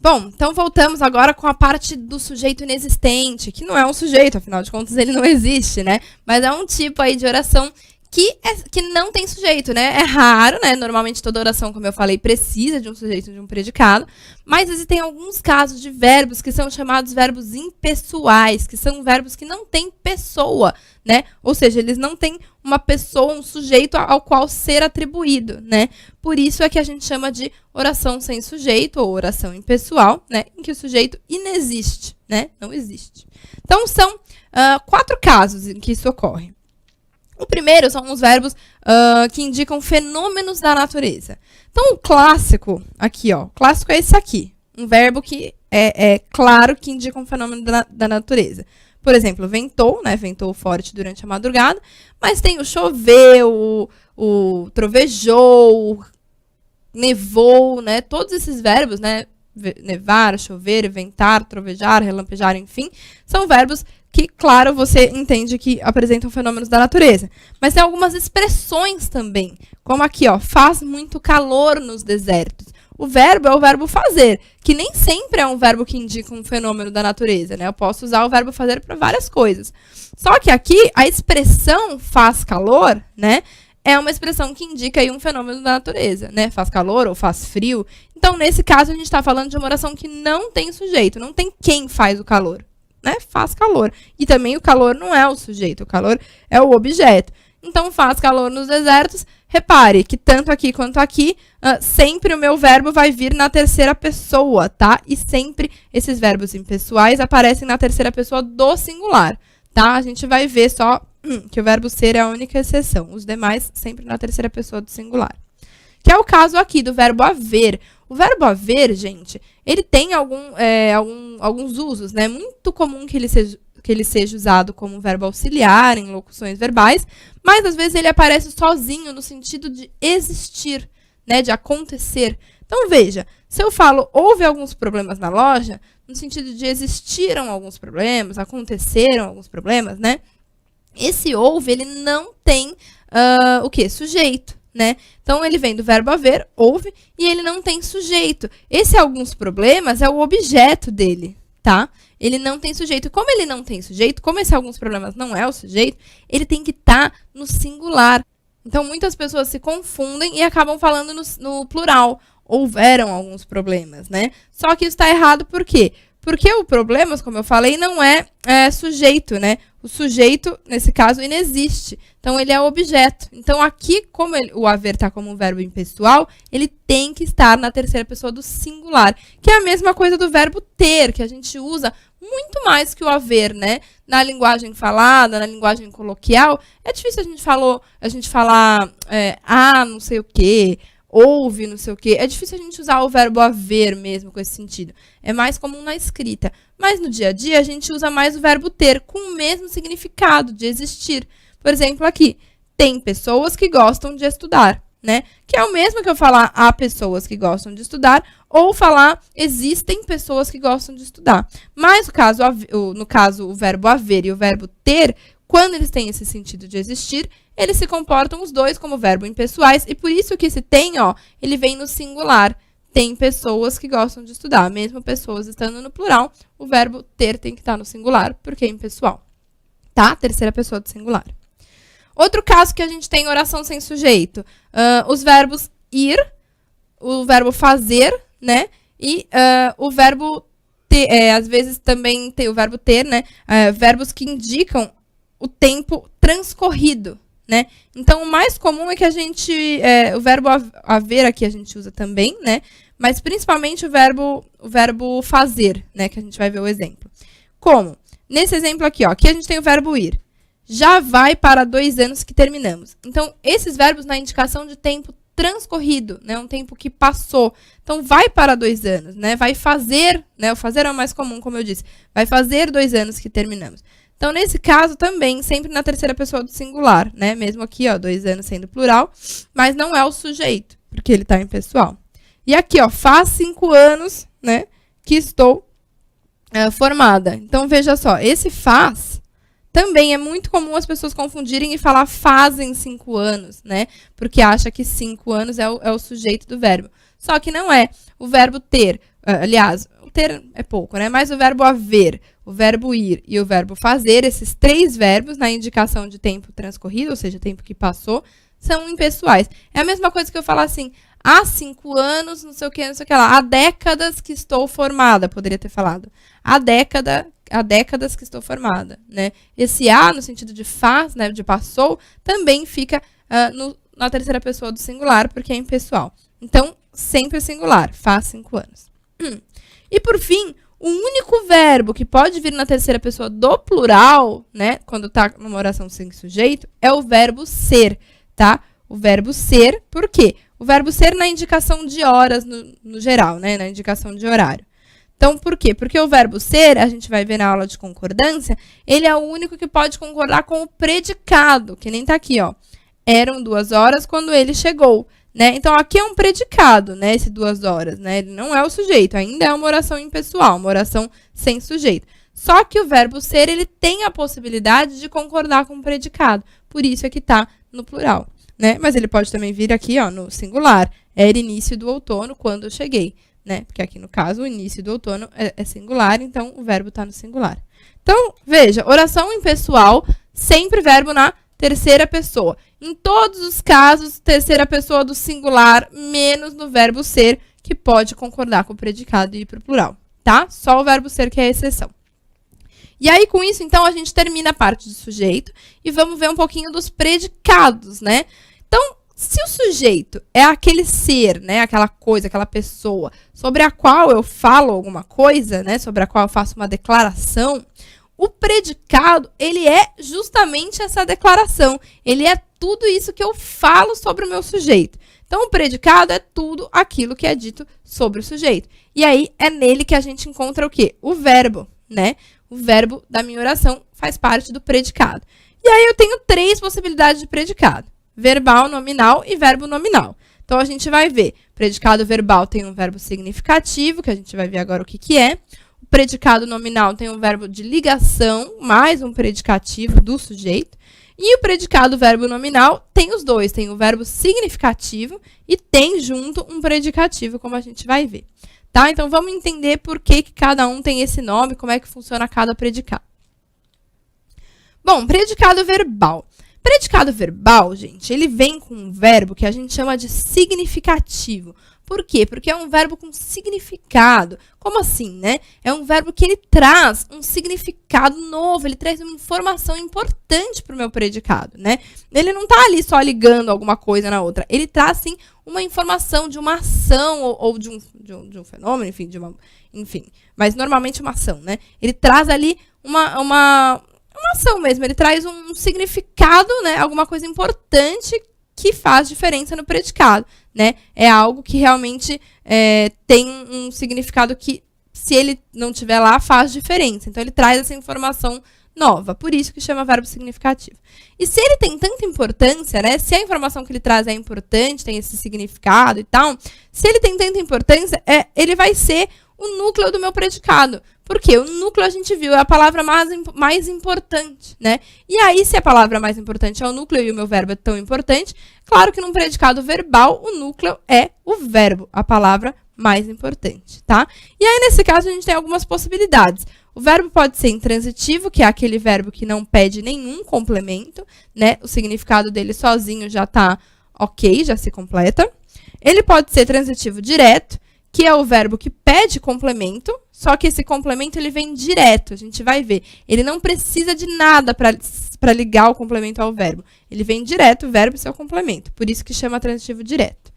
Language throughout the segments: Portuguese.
Bom, então voltamos agora com a parte do sujeito inexistente, que não é um sujeito, afinal de contas ele não existe, né? Mas é um tipo aí de oração que não tem sujeito, né? É raro, né? Normalmente toda oração, como eu falei, precisa de um sujeito, de um predicado, mas existem alguns casos de verbos que são chamados verbos impessoais, que são verbos que não têm pessoa, né? Ou seja, eles não têm uma pessoa, um sujeito ao qual ser atribuído, né? Por isso é que a gente chama de oração sem sujeito ou oração impessoal, né? Em que o sujeito inexiste, né? Não existe. Então, são 4 casos em que isso ocorre. O primeiro são os verbos que indicam fenômenos da natureza. Então, o clássico, aqui, ó, o clássico é esse aqui. Um verbo que é claro que indica um fenômeno da natureza. Por exemplo, ventou, né? Ventou forte durante a madrugada, mas tem o choveu, o trovejou, nevou, né? Todos esses verbos, né? Nevar, chover, ventar, trovejar, relampejar, enfim, são verbos que, claro, você entende que apresentam fenômenos da natureza. Mas tem algumas expressões também, como aqui, ó, faz muito calor nos desertos. O verbo é o verbo fazer, que nem sempre é um verbo que indica um fenômeno da natureza, né? Eu posso usar o verbo fazer para várias coisas. Só que aqui, a expressão faz calor, né? É uma expressão que indica aí um fenômeno da natureza, né? Faz calor ou faz frio. Então, nesse caso, a gente está falando de uma oração que não tem sujeito, não tem quem faz o calor. Né? Faz calor. E também o calor não é o sujeito, o calor é o objeto. Então, faz calor nos desertos. Repare que tanto aqui quanto aqui, sempre o meu verbo vai vir na terceira pessoa, tá? E sempre esses verbos impessoais aparecem na terceira pessoa do singular, tá? A gente vai ver só que o verbo ser é a única exceção. Os demais sempre na terceira pessoa do singular. Que é o caso aqui do verbo haver. O verbo haver, gente, ele tem alguns usos, né? Muito comum que ele seja usado como verbo auxiliar em locuções verbais, mas às vezes ele aparece sozinho no sentido de existir, né? De acontecer. Então, veja, se eu falo houve alguns problemas na loja, no sentido de existiram alguns problemas, aconteceram alguns problemas, né? Esse houve, ele não tem o quê? Sujeito. Né? Então, ele vem do verbo haver, houve, e ele não tem sujeito. Esse alguns problemas é o objeto dele, tá? Ele não tem sujeito. Como ele não tem sujeito, como esse alguns problemas não é o sujeito, ele tem que estar no singular. Então, muitas pessoas se confundem e acabam falando no plural. Houveram alguns problemas, né? Só que isso está errado por quê? Porque o problemas, como eu falei, não é sujeito, né? O sujeito, nesse caso, inexiste. Então, ele é objeto. Então, aqui, como o haver está como um verbo impessoal, ele tem que estar na terceira pessoa do singular, que é a mesma coisa do verbo ter, que a gente usa muito mais que o haver, né? Na linguagem falada, na linguagem coloquial, é difícil a gente falar não sei o quê, houve, não sei o quê. É difícil a gente usar o verbo haver mesmo com esse sentido. É mais comum na escrita. Mas no dia a dia a gente usa mais o verbo ter com o mesmo significado de existir. Por exemplo, aqui, tem pessoas que gostam de estudar, né? Que é o mesmo que eu falar há pessoas que gostam de estudar ou falar existem pessoas que gostam de estudar. Mas no caso o verbo haver e o verbo ter, quando eles têm esse sentido de existir, eles se comportam os dois como verbo impessoais e por isso que esse tem, ó, ele vem no singular. Tem pessoas que gostam de estudar. Mesmo pessoas estando no plural, o verbo ter tem que estar no singular, porque é impessoal. Tá? Terceira pessoa do singular. Outro caso que a gente tem oração sem sujeito. Os verbos ir, o verbo fazer, né? E o verbo ter, às vezes também tem o verbo ter, né? Verbos que indicam o tempo transcorrido, né? Então, o mais comum é que a gente... o verbo haver aqui a gente usa também, né? Mas, principalmente, o verbo fazer, né? Que a gente vai ver o exemplo. Como? Nesse exemplo aqui, ó. Aqui a gente tem o verbo ir. Já vai para 2 anos que terminamos. Então, esses verbos na indicação de tempo transcorrido, né? Um tempo que passou. Então, vai para 2 anos, né? Vai fazer, né? O fazer é o mais comum, como eu disse. Vai fazer 2 anos que terminamos. Então, nesse caso, também, sempre na terceira pessoa do singular, né? Mesmo aqui, ó, 2 anos sendo plural, mas não é o sujeito, porque ele está impessoal. E aqui, ó, faz 5 anos, né, que estou formada. Então, veja só, esse faz também é muito comum as pessoas confundirem e falar fazem 5 anos, né? Porque acha que 5 anos é o sujeito do verbo. Só que não é. O verbo ter aliás, o ter é pouco, né? Mas o verbo haver, o verbo ir e o verbo fazer, esses 3 verbos na indicação de tempo transcorrido, ou seja, tempo que passou, são impessoais. É a mesma coisa que eu falar assim, há 5 anos, não sei o que lá, há décadas que estou formada, poderia ter falado. Há décadas que estou formada, né? Esse há, no sentido de faz, né, de passou, também fica na terceira pessoa do singular, porque é impessoal. Então, sempre singular, faz 5 anos. E por fim, o único verbo que pode vir na terceira pessoa do plural, né, quando está numa oração sem sujeito, é o verbo ser, tá? O verbo ser, por quê? O verbo ser na indicação de horas no geral, né, na indicação de horário. Então, por quê? Porque o verbo ser, a gente vai ver na aula de concordância, ele é o único que pode concordar com o predicado, que nem tá aqui, ó. Eram 2 horas quando ele chegou. Né? Então, aqui é um predicado, né? Esse 2 horas, né? Ele não é o sujeito, ainda é uma oração impessoal, uma oração sem sujeito. Só que o verbo ser, ele tem a possibilidade de concordar com o predicado. Por isso é que está no plural, né? Mas ele pode também vir aqui, ó, no singular. Era início do outono quando eu cheguei, né? Porque aqui, no caso, o início do outono é singular, então o verbo está no singular. Então, veja, oração impessoal, sempre verbo na terceira pessoa. Em todos os casos, terceira pessoa do singular, menos no verbo ser, que pode concordar com o predicado e ir para o plural, tá? Só o verbo ser que é a exceção. E aí, com isso, então, a gente termina a parte do sujeito e vamos ver um pouquinho dos predicados, né? Então, se o sujeito é aquele ser, né, aquela coisa, aquela pessoa, sobre a qual eu falo alguma coisa, né, sobre a qual eu faço uma declaração, o predicado, ele é justamente essa declaração. Ele é tudo isso que eu falo sobre o meu sujeito. Então, o predicado é tudo aquilo que é dito sobre o sujeito. E aí, é nele que a gente encontra o quê? O verbo, né? O verbo da minha oração faz parte do predicado. E aí, eu tenho 3 possibilidades de predicado. Verbal, nominal e verbo nominal. Então, a gente vai ver. Predicado verbal tem um verbo significativo, que a gente vai ver agora o que é. O predicado nominal tem um verbo de ligação, mais um predicativo do sujeito. E o predicado verbo nominal tem os dois. Tem o verbo significativo e tem junto um predicativo, como a gente vai ver. Tá? Então, vamos entender por que cada um tem esse nome, como é que funciona cada predicado. Bom, predicado verbal. Predicado verbal, gente, ele vem com um verbo que a gente chama de significativo. Por quê? Porque é um verbo com significado. Como assim, né? É um verbo que ele traz um significado novo, ele traz uma informação importante para o meu predicado, né? Ele não está ali só ligando alguma coisa na outra. Ele traz, sim, uma informação de uma ação ou de um fenômeno, enfim. Mas normalmente uma ação, né? Ele traz ali uma ação mesmo. Ele traz um significado, né? Alguma coisa importante que faz diferença no predicado, né? É algo que realmente tem um significado que, se ele não estiver lá, faz diferença. Então, ele traz essa informação nova. Por isso que chama verbo significativo. E se ele tem tanta importância, né? Se a informação que ele traz é importante, tem esse significado e tal, se ele tem tanta importância, ele vai ser o núcleo do meu predicado. Porque o núcleo, a gente viu, é a palavra mais importante, né? E aí, se a palavra mais importante é o núcleo e o meu verbo é tão importante, claro que num predicado verbal, o núcleo é o verbo, a palavra mais importante, tá? E aí, nesse caso, a gente tem algumas possibilidades. O verbo pode ser intransitivo, que é aquele verbo que não pede nenhum complemento, né? O significado dele sozinho já tá ok, já se completa. Ele pode ser transitivo direto, que é o verbo que pede complemento, só que esse complemento ele vem direto, a gente vai ver. Ele não precisa de nada para ligar o complemento ao verbo. Ele vem direto, o verbo e seu complemento. Por isso que chama transitivo direto.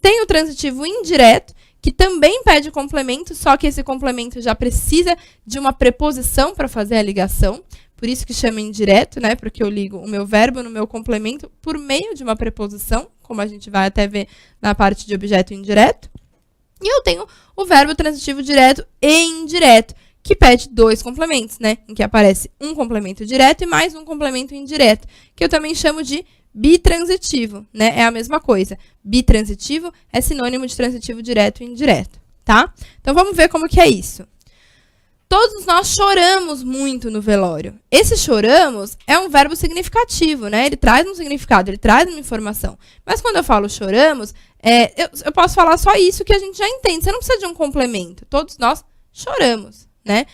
Tem o transitivo indireto, que também pede complemento, só que esse complemento já precisa de uma preposição para fazer a ligação. Por isso que chama indireto, né? Porque eu ligo o meu verbo no meu complemento por meio de uma preposição, como a gente vai até ver na parte de objeto indireto. E eu tenho o verbo transitivo direto e indireto, que pede 2 complementos, né? Em que aparece um complemento direto e mais um complemento indireto, que eu também chamo de bitransitivo, né? É a mesma coisa. Bitransitivo é sinônimo de transitivo direto e indireto, tá? Então, vamos ver como que é isso. Todos nós choramos muito no velório. Esse choramos é um verbo significativo, né? Ele traz um significado, ele traz uma informação. Mas quando eu falo choramos, eu posso falar só isso que a gente já entende. Você não precisa de um complemento. Todos nós choramos, né?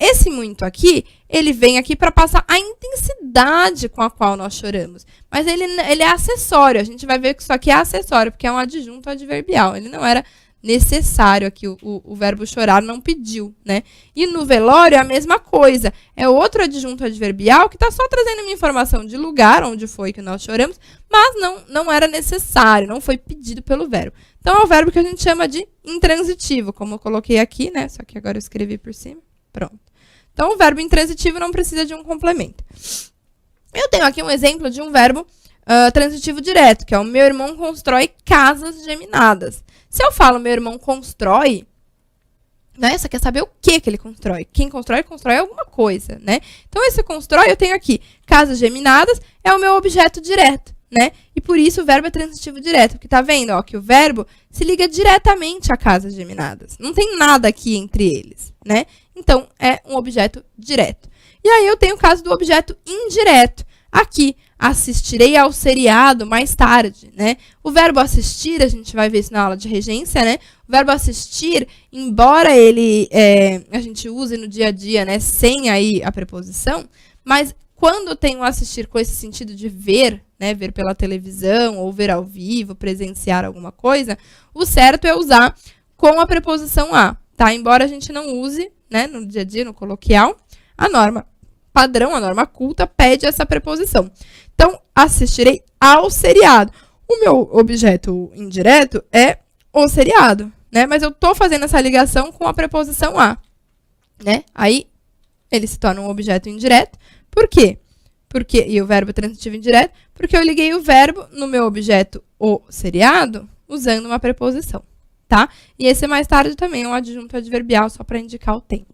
Esse muito aqui, ele vem aqui para passar a intensidade com a qual nós choramos. Mas ele é acessório. A gente vai ver que isso aqui é acessório, porque é um adjunto adverbial. Ele não era necessário aqui, o verbo chorar não pediu, né? E no velório é a mesma coisa. É outro adjunto adverbial que está só trazendo uma informação de lugar, onde foi que nós choramos, mas não era necessário, não foi pedido pelo verbo. Então é o verbo que a gente chama de intransitivo, como eu coloquei aqui, né? Só que agora eu escrevi por cima. Pronto. Então o verbo intransitivo não precisa de um complemento. Eu tenho aqui um exemplo de um verbo transitivo direto, que é o meu irmão constrói casas geminadas. Se eu falo meu irmão constrói, né, você quer saber o que ele constrói. Quem constrói alguma coisa, né? Então, esse constrói, eu tenho aqui casas geminadas, é o meu objeto direto, né? E por isso o verbo é transitivo direto, porque tá vendo, ó, que o verbo se liga diretamente a casas geminadas. Não tem nada aqui entre eles, né? Então, é um objeto direto. E aí eu tenho o caso do objeto indireto. Aqui, assistirei ao seriado mais tarde, né? O verbo assistir, a gente vai ver isso na aula de regência, né? O verbo assistir, embora ele a gente use no dia a dia, né, sem aí a preposição, mas quando tem o assistir com esse sentido de ver, né, ver pela televisão ou ver ao vivo, presenciar alguma coisa, o certo é usar com a preposição a, tá? Embora a gente não use, né, no dia a dia, no coloquial, a norma padrão, a norma culta, pede essa preposição. Então, assistirei ao seriado. O meu objeto indireto é o seriado, né? Mas eu estou fazendo essa ligação com a preposição a, né? Aí, ele se torna um objeto indireto. Por quê? E o verbo transitivo indireto? Porque eu liguei o verbo no meu objeto, o seriado, usando uma preposição, tá? E esse mais tarde também é um adjunto adverbial, só para indicar o tempo.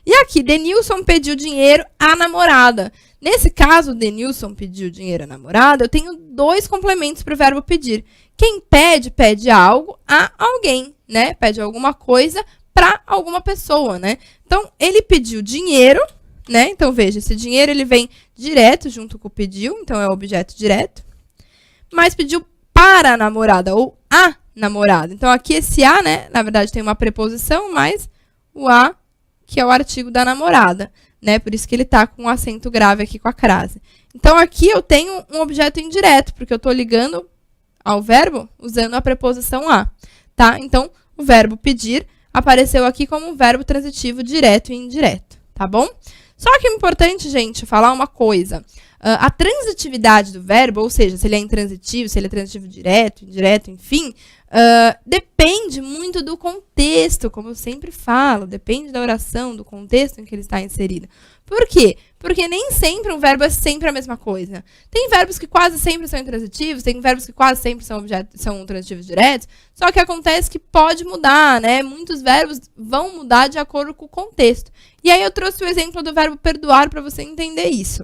E aqui, Denilson pediu dinheiro à namorada. Nesse caso, Denilson pediu dinheiro à namorada, eu tenho dois complementos para o verbo pedir. Quem pede, pede algo a alguém, né? Pede alguma coisa para alguma pessoa, né? Então, ele pediu dinheiro, né? Então, veja, esse dinheiro ele vem direto junto com o pediu, então é o objeto direto. Mas pediu para a namorada ou a namorada. Então, aqui esse a, né? Na verdade, tem uma preposição, mas o a, que é o artigo da namorada, né? Por isso que ele está com um acento grave aqui com a crase. Então, aqui eu tenho um objeto indireto, porque eu estou ligando ao verbo usando a preposição a, tá? Então, o verbo pedir apareceu aqui como um verbo transitivo direto e indireto, tá bom? Só que é importante, gente, falar uma coisa. A transitividade do verbo, ou seja, se ele é intransitivo, se ele é transitivo direto, indireto, enfim, depende muito do contexto, como eu sempre falo, depende da oração, do contexto em que ele está inserido. Por quê? Porque nem sempre um verbo é sempre a mesma coisa. Tem verbos que quase sempre são intransitivos, tem verbos que quase sempre são transitivos diretos, só que acontece que pode mudar, né? Muitos verbos vão mudar de acordo com o contexto. E aí eu trouxe o exemplo do verbo perdoar para você entender isso.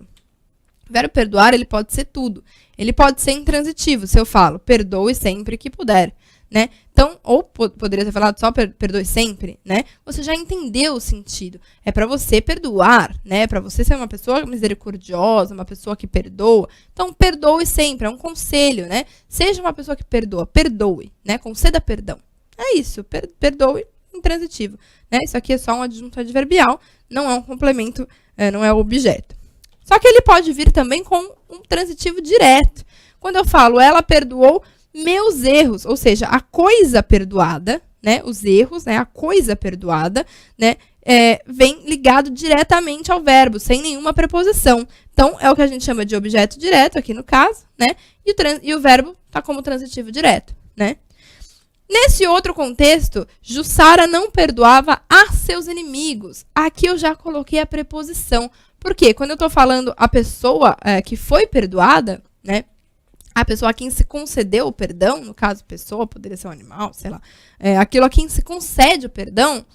O verbo perdoar, ele pode ser tudo. Ele pode ser intransitivo, se eu falo, perdoe sempre que puder, né? Então, ou poderia ter falado só perdoe sempre, né? Você já entendeu o sentido. É para você perdoar, né? Para você ser uma pessoa misericordiosa, uma pessoa que perdoa. Então, perdoe sempre, é um conselho, né? Seja uma pessoa que perdoa, perdoe, né? Conceda perdão. É isso, perdoe intransitivo, né? Isso aqui é só um adjunto adverbial, não é um complemento, não é o objeto. Só que ele pode vir também com um transitivo direto. Quando eu falo, ela perdoou meus erros, ou seja, a coisa perdoada, né, os erros, né, a coisa perdoada, né, vem ligado diretamente ao verbo, sem nenhuma preposição. Então, é o que a gente chama de objeto direto, aqui no caso, né, e o verbo está como transitivo direto, né. Nesse outro contexto, Jussara não perdoava a seus inimigos. Aqui eu já coloquei a preposição. Por quê? Quando eu estou falando a pessoa que foi perdoada, né? A pessoa a quem se concedeu o perdão, no caso, pessoa, poderia ser um animal, sei lá. Aquilo a quem se concede o perdão,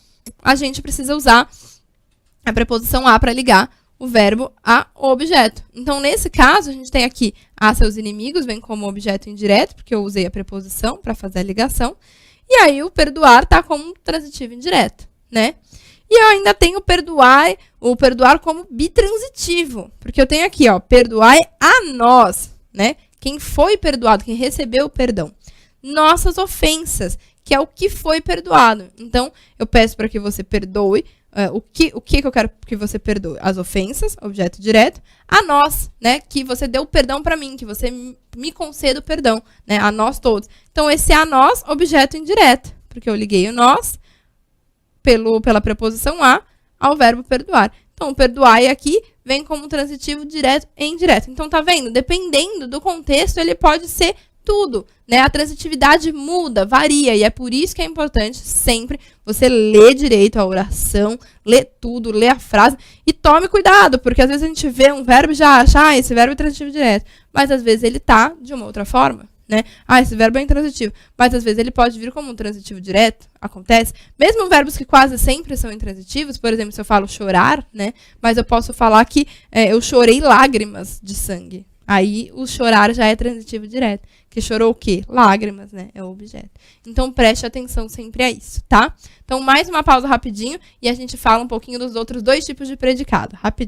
a gente precisa usar a preposição a para ligar o verbo ao objeto. Então, nesse caso, a gente tem aqui a seus inimigos, vem como objeto indireto, porque eu usei a preposição para fazer a ligação. E aí, o perdoar está como transitivo indireto, né? E eu ainda tenho o perdoar como bitransitivo, porque eu tenho aqui, ó, perdoai a nós, né? Quem foi perdoado, quem recebeu o perdão. Nossas ofensas, que é o que foi perdoado. Então, eu peço para que você perdoe. O que eu quero que você perdoe? As ofensas, objeto direto. A nós, né? Que você deu perdão para mim, que você me conceda o perdão, né? A nós todos. Então, esse a nós, objeto indireto, porque eu liguei o nós pela preposição a ao verbo perdoar. Então, o perdoai aqui vem como transitivo direto e indireto. Então, tá vendo? Dependendo do contexto, ele pode ser tudo, né? A transitividade muda, varia, e é por isso que é importante sempre você ler direito a oração, ler tudo, ler a frase, e tome cuidado, porque às vezes a gente vê um verbo e já acha, esse verbo é transitivo direto, mas às vezes ele tá de uma outra forma, né? Esse verbo é intransitivo, mas às vezes ele pode vir como um transitivo direto, acontece. Mesmo verbos que quase sempre são intransitivos, por exemplo, se eu falo chorar, né? Mas eu posso falar que eu chorei lágrimas de sangue. Aí o chorar já é transitivo direto. Que chorou o quê? Lágrimas, né? É o objeto. Então preste atenção sempre a isso, tá? Então mais uma pausa rapidinho e a gente fala um pouquinho dos outros dois tipos de predicado. Rapidinho.